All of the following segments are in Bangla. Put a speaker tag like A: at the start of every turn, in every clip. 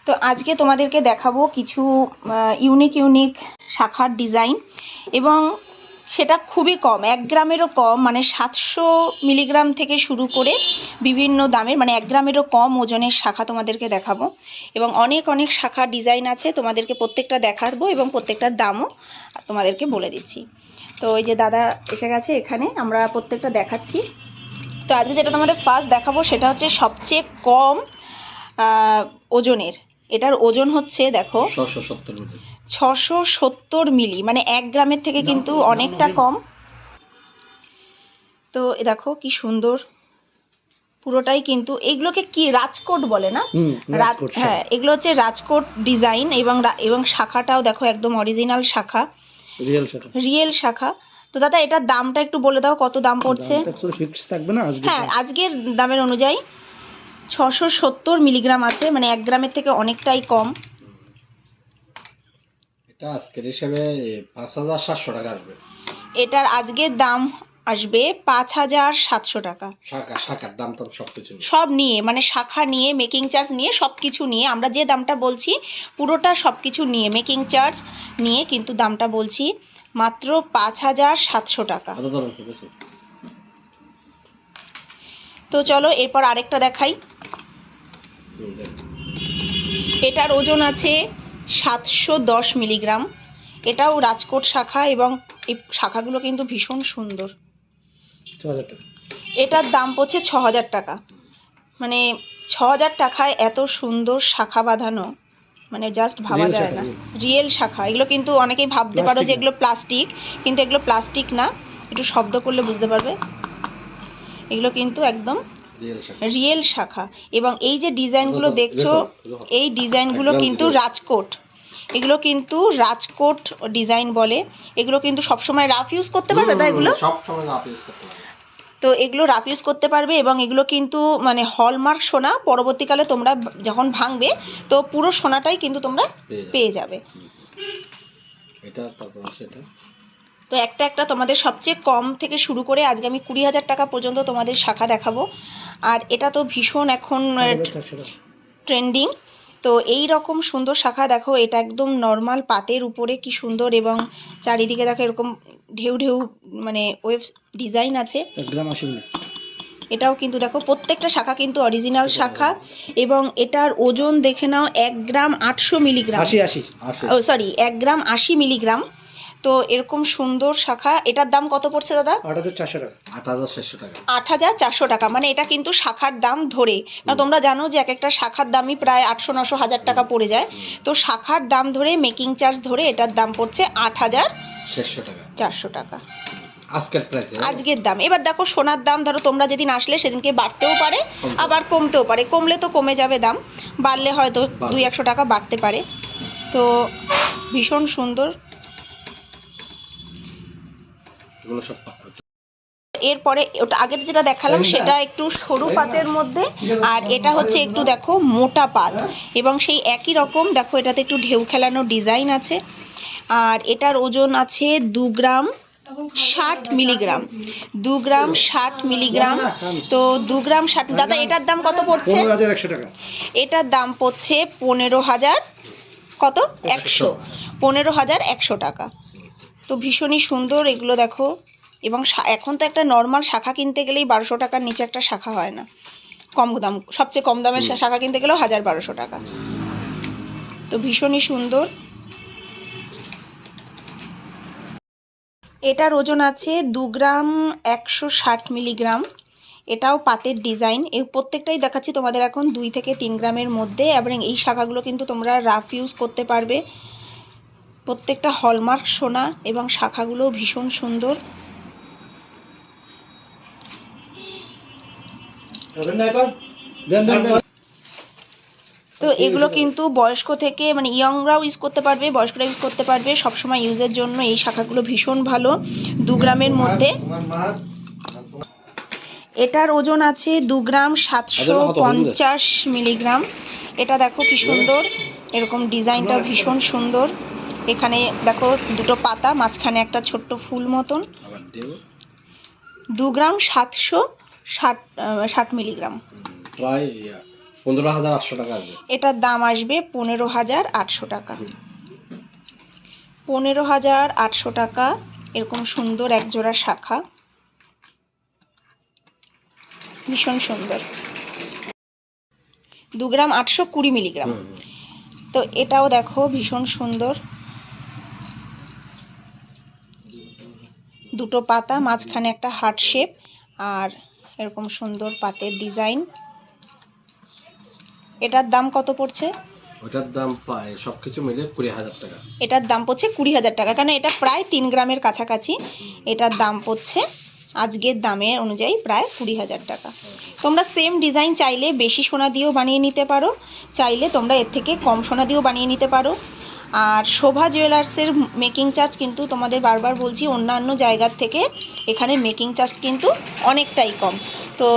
A: তো আজকে তোমাদেরকে দেখাবো কিছু ইউনিক শাখার ডিজাইন, এবং সেটা খুবই কম, 1 গ্রামেরও কম, মানে 700 মিলিগ্রাম থেকে শুরু করে বিভিন্ন দামের, মানে 1 গ্রামেরও কম ওজনের শাখা তোমাদেরকে দেখাবো। এবং অনেক শাখার ডিজাইন আছে, তোমাদেরকে প্রত্যেকটা দেখাবো এবং প্রত্যেকটার দামও তোমাদেরকে বলে দিচ্ছি। তো ওই যে দাদা এসে গেছে, এখানে আমরা প্রত্যেকটা দেখাচ্ছি। তো আজকে যেটা তোমাদের ফার্স্ট দেখাবো সেটা হচ্ছে সবচেয়ে কম ওজনের। এটার ওজন হচ্ছে দেখো 670 মিলি, মানে 1 গ্রামের থেকে কিন্তু অনেকটা কম। তো দেখো কি সুন্দর, পুরোটাই কিন্তু এগুলোকে কি রাজকোট বলে না? হ্যাঁ, এগুলো হচ্ছে রাজকোট ডিজাইন, এবং শাখাটাও দেখো একদম অরিজিনাল শাখা, রিয়েল শাখা। তো দাদা এটার দামটা একটু বলে দাও, কত দাম পড়ছে? হ্যাঁ, আজকের দামের অনুযায়ী 670 মিলিগ্রাম আছে, মানে 1 গ্রামের থেকে অনেকটাই কম।
B: এটা আজকের হিসেবে 5700 টাকা আসবে।
A: এটার আজকের দাম আসবে 5700 টাকা।
B: শাখার দাম তো
A: সব নিয়ে, মানে শাখা নিয়ে, মেকিং চার্জ নিয়ে, সব কিছু নিয়ে, আমরা যে দামটা বলছি পুরোটা সব কিছু নিয়ে, মেকিং চার্জ নিয়ে কিন্তু দামটা বলছি মাত্র 5700 টাকা। তো চলো এরপর আরেকটা দেখাই। এটার ওজন আছে 710 মিলিগ্রাম। এটাও রাজকোট শাখা, এবং এই শাখাগুলো কিন্তু ভীষণ সুন্দর। এটার দাম পড়ছে 6000 টাকা। মানে 6000 টাকায় এত সুন্দর শাখা বাঁধানো, মানে জাস্ট ভাবা যায় না। রিয়েল শাখা, এগুলো কিন্তু অনেকেই ভাবতে পারো যে এগুলো প্লাস্টিক, কিন্তু এগুলো প্লাস্টিক না। একটু শব্দ করলে বুঝতে পারবে, এগুলো কিন্তু একদম রিয়েল শাখা। এবং এই যে ডিজাইনগুলো দেখছো, এই ডিজাইনগুলো কিন্তু রাজকোট, এগুলো কিন্তু রাজকোট ডিজাইন বলে। এগুলো কিন্তু সবসময় রাফ ইউজ করতে পারবে, তাই এগুলো
B: সবসময় রাফ ইউজ করতে পারবে।
A: তো এগুলো রাফ ইউজ করতে পারবে, এবং এগুলো কিন্তু মানে হলমার্ক সোনা। পরবর্তীকালে তোমরা যখন ভাঙবে তো পুরো সোনাটাই কিন্তু তোমরা পেয়ে যাবে।
B: এটা তারপর সেটা
A: তো একটা তোমাদের সবচেয়ে কম থেকে শুরু করে আজকে আমি 20,000 টাকা পর্যন্ত তোমাদের শাখা দেখাবো। আর এটা তো ভীষণ এখন ট্রেন্ডিং। তো এই রকম সুন্দর শাখা দেখো, এটা একদম নর্মাল পাতের উপরে কি সুন্দর, এবং চারিদিকে দেখো এরকম ঢেউ মানে ওয়েভ ডিজাইন আছে। এটাও কিন্তু দেখো প্রত্যেকটা শাখা কিন্তু অরিজিনাল শাখা, এবং এটার ওজন দেখে নাও 1 গ্রাম 800 মিলিগ্রাম, 1 গ্রাম 80 মিলিগ্রাম। তো এরকম সুন্দর শাখা, এটার দাম কত পড়ছে দাদা? 8400 টাকা। মানে এটা কিন্তু শাখার দাম ধরে, কারণ তোমরা জানো যে একটা শাখার দামই প্রায় 800-900 টাকা পড়ে যায়। তো শাখার দাম ধরে, মেকিং চার্জ ধরে এটার দাম পড়ছে 8400 টাকা আজকের দাম। এবার দেখো সোনার দাম, ধরো তোমরা যেদিন আসলে সেদিনকে বাড়তেও পারে, আবার কমতেও পারে। কমলে তো কমে যাবে দাম, বাড়লে হয়তো 200-100 টাকা বাড়তে পারে। তো ভীষণ সুন্দর। এরপরে ওটা আগের যেটা দেখালাম সেটা একটু সরু পাতের মধ্যে, আর এটা হচ্ছে একটু দেখো মোটা পাত, এবং সেই একই রকম দেখো এটাতে একটু ঢেউ খেলানো ডিজাইন আছে। আর এটার ওজন আছে 2 গ্রাম 60 মিলিগ্রাম। 2 গ্রাম 60 মিলিগ্রাম। তো 2 গ্রাম 60। দাদা এটার দাম কত পড়ছে?
C: 15,100 টাকা।
A: এটার দাম পড়ছে 15,000 কত 100, 15,100 টাকা। তো ভীষণই সুন্দর এগুলো দেখো। এবং এখন তো একটা নর্মাল শাখা কিনতে গেলেই 1200 টাকার নিচে একটা শাখা হয় না। কম দাম, সবচেয়ে কম দামের শাখা কিনতে গেলেও 1000-1200 টাকা। তো ভীষণই সুন্দর। এটার ওজন আছে 2 গ্রাম 160 মিলিগ্রাম। এটাও পাতের ডিজাইন। এই প্রত্যেকটাই দেখাচ্ছি তোমাদের এখন 2 থেকে 3 গ্রামের মধ্যে, এবং এই শাখাগুলো কিন্তু তোমরা রাফ ইউজ করতে পারবে। প্রত্যেকটা হলমার্ক সোনা, এবং শাখাগুলো ভীষণ সুন্দর। তো এগুলো কিন্তু বয়স্ক থেকে, মানে ইয়ংরাও ইউজ করতে পারবে, বয়স্করা ইউজ করতে পারবে, সবসময় ইউজের জন্য এই শাখাগুলো ভীষণ ভালো। 2 গ্রামের মধ্যে। এটার ওজন আছে 2 গ্রাম 750 মিলিগ্রাম। এটা দেখো কি সুন্দর, এরকম ডিজাইনটা ভীষণ সুন্দর। এখানে দেখো দুটো পাতা, মাঝখানে একটা ছোট্ট ফুল মতন। 2 গ্রাম 760 মিলিগ্রাম,
B: প্রায় 15,800 টাকা আসবে।
A: এটার দাম আসবে 15,800 টাকা। 15,800 টাকা। এরকম সুন্দর এক জোড়া শাখা, ভীষণ সুন্দর। 2 গ্রাম 820 মিলিগ্রাম। তো এটাও দেখো ভীষণ সুন্দর, দুটো পাতা, মাঝখানে একটা হার্ট শেপ, আর এরকম সুন্দর পাতের ডিজাইন। এটার দাম কত পড়ছে?
B: ওটার দাম প্রায় সবকিছু মিলে 20,000 টাকা।
A: এটার দাম পড়ছে 20,000 টাকা, কারণ এটা প্রায় 3 গ্রামের কাছাকাছি। এটার দাম পড়ছে আজকের দামের অনুযায়ী প্রায় 20,000 টাকা। তোমরা সেম ডিজাইন চাইলে বেশি সোনা দিয়েও বানিয়ে নিতে পারো, চাইলে তোমরা এর থেকে কম সোনা দিয়েও বানিয়ে নিতে পারো। আর শোভা জুয়েলার্সের মেকিং চার্জ কিন্তু তোমাদের বারবার বলছি, অন্যান্য জায়গার থেকে এখানে মেকিং চার্জ কিন্তু অনেকটাই কম। তো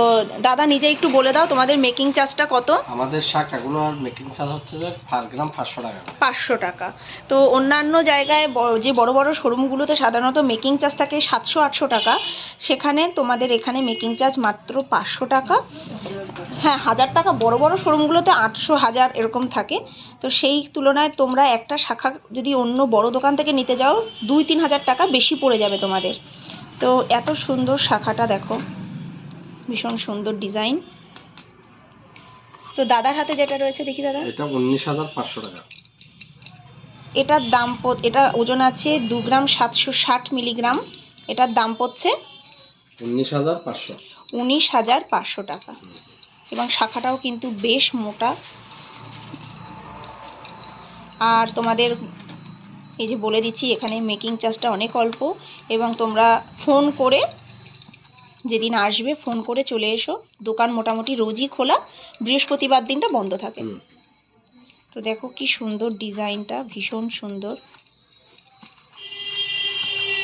A: দাদা নিজে একটু বলে দাও তোমাদের মেকিং চার্জটা কত?
B: আমাদের শাখাগুলোর মেকিং চার্জ হচ্ছে যে পার গ্রাম 500 টাকা।
A: 500 টাকা। তো অন্যান্য জায়গায় যে বড় বড় শোরুমগুলোতে সাধারণত মেকিং চার্জ থাকে 700-800 টাকা, সেখানে তোমাদের এখানে মেকিং চার্জ মাত্র 500 টাকা। হ্যাঁ, 1000 টাকা বড় বড় শোরুমগুলোতে 800, 1000 এরকম থাকে। তো সেই তুলনায় তোমরা একটা শাখা যদি অন্য বড় দোকান থেকে নিতে যাও 2-3 হাজার টাকা বেশি পড়ে যাবে তোমাদের। তো এত সুন্দর শাখাটা দেখো, ভীষণ সুন্দর ডিজাইন। তো দাদার হাতে যেটা রয়েছে দেখি দাদা।
B: এটা 19,500 টাকা।
A: এটার দাম এটা ওজন আছে 2 গ্রাম 760 মিলিগ্রাম। এটার দাম পড়ছে
B: 19,500।
A: 19,500 টাকা। এবং শাখাটাও কিন্তু বেশ মোটা। আর তোমাদের এই যে বলে দিচ্ছি, এখানে মেকিং চার্জটা অনেক অল্প, এবং তোমরা ফোন করে যেদিন আসবে ফোন করে চলে এসো। দোকান মোটামুটি রোজই খোলা, বৃহস্পতিবার দিনটা বন্ধ থাকে। তো দেখো কি সুন্দর ডিজাইনটা, ভীষণ সুন্দর।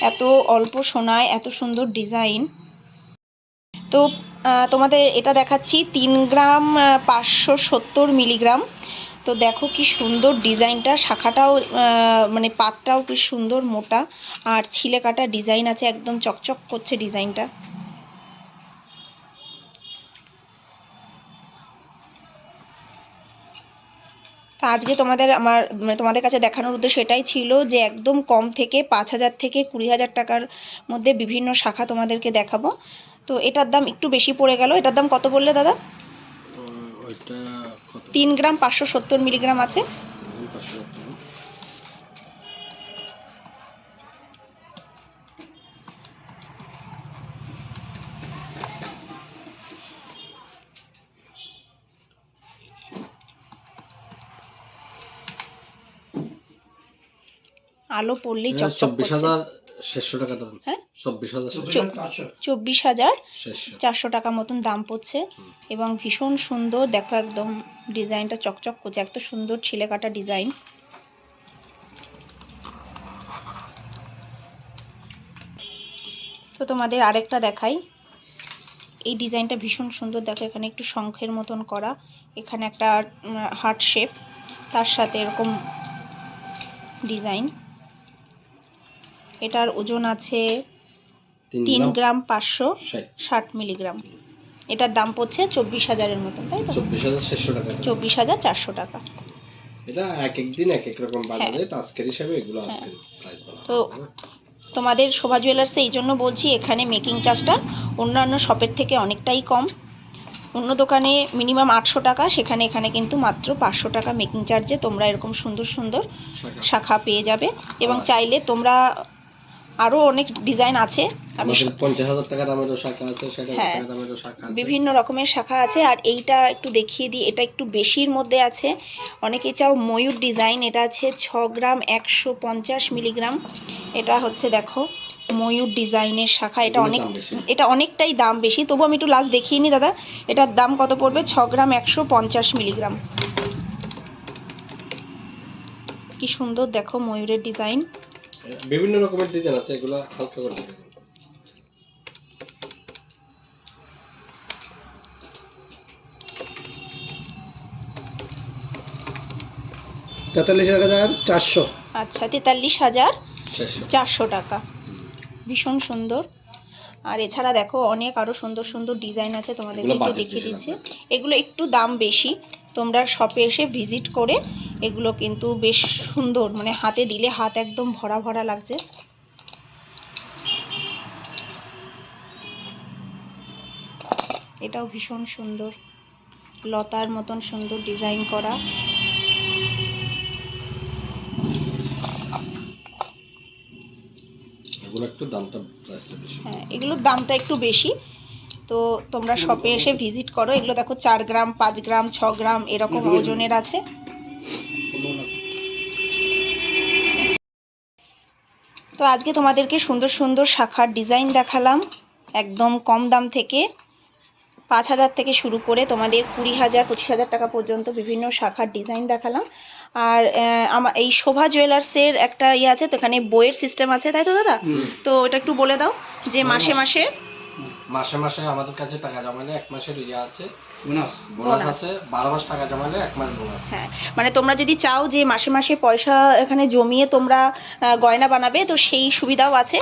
A: এত অল্প সোনায় এত সুন্দর ডিজাইন। তো তোমাদের এটা দেখাচ্ছি 3 গ্রাম 570 মিলিগ্রাম। তো দেখো কি সুন্দর ডিজাইনটা, শাখাটাও মানে পাতটাও কি সুন্দর মোটা, আর ছিলে কাটা ডিজাইন আছে, একদম চকচক করছে ডিজাইনটা। তা আজকে তোমাদের কাছে দেখানোর উদ্দেশ্য এটাই ছিল যে একদম কম থেকে 5,000 থেকে 20,000 টাকার মধ্যে বিভিন্ন শাখা তোমাদেরকে দেখাবো। তো এটার দাম একটু বেশি পড়ে গেল। এটার দাম কত বললে দাদা? 3 গ্রাম 570 মিলিগ্রাম আছে। আলো পড়লেই চকচক করছে।
B: 24,600 টাকা দাম।
A: হ্যাঁ,
B: 24,400
A: টাকা মতন দাম পড়ছে। এবং ভীষণ সুন্দর দেখো, একদম ডিজাইনটা চকচক করছে, এত সুন্দর ছিলে কাটা ডিজাইন। তো তোমাদের আরেকটা দেখাই, এই ডিজাইনটা ভীষণ সুন্দর। দেখো এখানে একটু শঙ্খের মতন করা, এখানে একটা হার্ট শেপ, তার সাথে এরকম ডিজাইন। এটার ওজন আছে 3 গ্রাম 560 মিলিগ্রাম। এটার দাম পড়ছে 24,000-এর মতন, তাই তো?
B: 24,600 টাকা।
A: 24,400 টাকা।
B: এটা এক এক দিন এক এক রকম বাজারে, আজকের হিসাবে এগুলো আজকের প্রাইস বলা।
A: তো তোমাদের শোভা জুয়েলার্সে এই জন্য বলছি, এখানে মেকিং চার্জটা অন্যান্য শপের থেকে অনেকটাই কম। অন্য দোকানে মিনিমাম 800 টাকা, এখানে কিন্তু মাত্র 500 টাকা মেকিং চার্জে তোমরা এরকম সুন্দর সুন্দর শাখা পেয়ে যাবে। এবং চাইলে তোমরা আরও অনেক ডিজাইন আছে, আমি
B: 50,000 টাকা দামেরও শাখা আছে, 60,000 টাকা দামেরও শাখা আছে,
A: বিভিন্ন রকমের শাখা আছে। আর এইটা একটু দেখিয়ে দিই, এটা একটু বেশির মধ্যে আছে। অনেকে চাও ময়ূর ডিজাইন, এটা আছে 6 গ্রাম 150 মিলিগ্রাম। এটা হচ্ছে দেখো ময়ূর ডিজাইনের শাখা। এটা অনেকটাই দাম বেশি, তবু আমি একটু লাস্ট দেখিয়ে নিই দাদা। এটার দাম কত পড়বে? 6 গ্রাম 150 মিলিগ্রাম। কি সুন্দর দেখো ময়ূরের ডিজাইন,
B: বিভিন্ন রকমের ডিজাইন আছে, এগুলো হালকা করে দেখুন।
C: $43,400।
A: আচ্ছা, 43,400 টাকা। ভীষণ সুন্দর। আর এছাড়া দেখো অনেক আরো সুন্দর সুন্দর ডিজাইন আছে, তোমাদেরকে দেখিয়ে দিচ্ছি। এগুলো একটু দাম বেশি, তোমরা শপে এসে ভিজিট করে এগুলো কিন্তু বেশ সুন্দর, মানে হাতে দিলে হাত একদম ভরা ভরা লাগছে। এটাও ভীষণ সুন্দর, লতার মতন সুন্দর ডিজাইন করা।
B: এগুলো একটু দামটা প্রাইসটা বেশি।
A: হ্যাঁ, এগুলোর দামটা একটু বেশি। তো তোমরা শপে এসে ভিজিট করো। এগুলো দেখো 4 গ্রাম, 5 গ্রাম, 6 গ্রাম এরকম ওজনের আছে। তো আজকে তোমাদেরকে সুন্দর সুন্দর শাখার ডিজাইন দেখালাম, একদম কম দাম থেকে 5,000 থেকে শুরু করে তোমাদের 20,000, 25,000 টাকা পর্যন্ত বিভিন্ন শাখার ডিজাইন দেখালাম। আর আমার এই শোভা জুয়েলার্সের একটা ইয়ে আছে, তো এখানে বইয়ের সিস্টেম আছে, তাই তো দাদা? তো এটা একটু বলে দাও যে মাসে মাসে
B: মাসে আমাদের কাছে টাকা জমালে 1 মাসের ইয়ে আছে, বোনাস আছে, 12 মাস টাকা জমালে 1 মাস বোনাস।
A: হ্যাঁ, মানে তোমরা যদি চাও যে মাসে মাসে পয়সা এখানে জমিয়ে তোমরা গয়না বানাবে, তো সেই সুবিধাও আছে।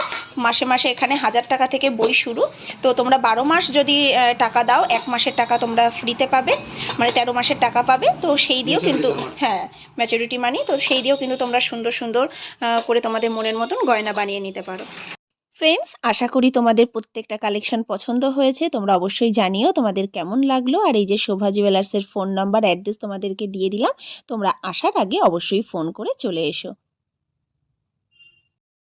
A: মাসে মাসে এখানে 1,000 টাকা থেকে বই শুরু। তো তোমরা 12 মাস যদি টাকা দাও, 1 মাসের টাকা তোমরা ফ্রিতে পাবে, মানে 13 মাসের টাকা পাবে। তো সেই দিয়েও কিন্তু, হ্যাঁ, ম্যাচুরিটি মানি, তো সেই দিয়েও কিন্তু তোমরা সুন্দর সুন্দর করে তোমাদের মনের মতন গয়না বানিয়ে নিতে পারো। ফ্রেন্ডস, আশা করি তোমাদের প্রত্যেকটা কালেকশন পছন্দ হয়েছে। তোমরা অবশ্যই জানিও তোমাদের কেমন লাগলো। আর এই যে শোভা জুয়েলার্সের ফোন নাম্বার, অ্যাড্রেস তোমাদেরকে দিয়ে দিলাম, তোমরা আসার আগে অবশ্যই ফোন করে চলে এসো।